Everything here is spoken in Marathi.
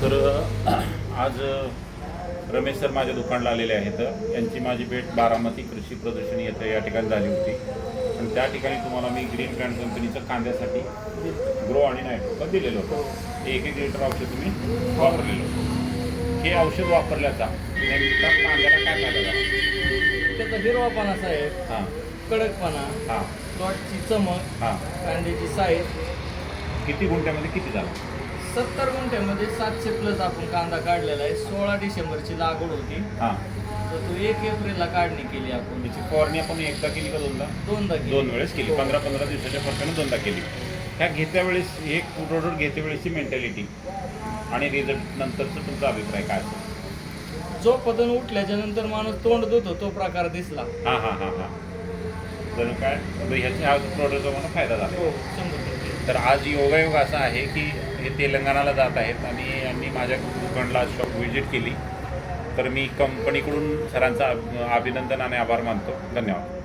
तर आज रमेश सर माझ्या दुकानाला आलेले आहेत. यांची माझी भेट बारामती कृषी प्रदर्शनी येथे या ठिकाणी झाली होती आणि त्या ठिकाणी तुम्हाला मी ग्रीन ब्रँड कंपनीचं कांद्यासाठी ग्रो आणि नायट्रोजन दिलेलं होतं. एक लिटर औषध तुम्ही वापरलेलं होतं. हे औषध वापरल्याचा नेमका कांद्याला काय फायदा झाला? त्याचा हिरवापणा साहेब, हां कडकपणा, हां प्लॉटची चमक, हां. कांद्याची साईज. किती गुंठ्यामध्ये किती झालं? 70 गुंठ्यामध्ये 700 प्लस आपण कांदा काढलेला आहे. 16 डिसेंबरची लागवड होती, हां. तर तो 1 एप्रिलला काढणी केली आपण. त्याची फवारणी आपण एकदा केली का दोनदा? दोनदा केली. दोन वेळेस केली. 15-15 दिवसाच्या फरकाने दोनदा केली. ह्या घेत्या वेळेस हे प्रोडक्ट घेत्या वेळेसची मेंटॅलिटी आणि रिझल्ट नंतरचा तुमचा अभिप्राय काय असेल? जो पदन उठल्याच्या नंतर माणूस तोंड धुतो तो प्रकार दिसला. हां हां हां हां. जणू काय ह्या प्रोडक्टचा मला फायदा झाला. हो, 100%. तर आज योगायोग असा आहे की हे तेलंगणाला जात आहेत आणि यांनी माझ्या दुकानला शॉप व्हिजिट केली. तर मी कंपनीकडून सरांचा अभिनंदन आणि आभार मानतो. धन्यवाद.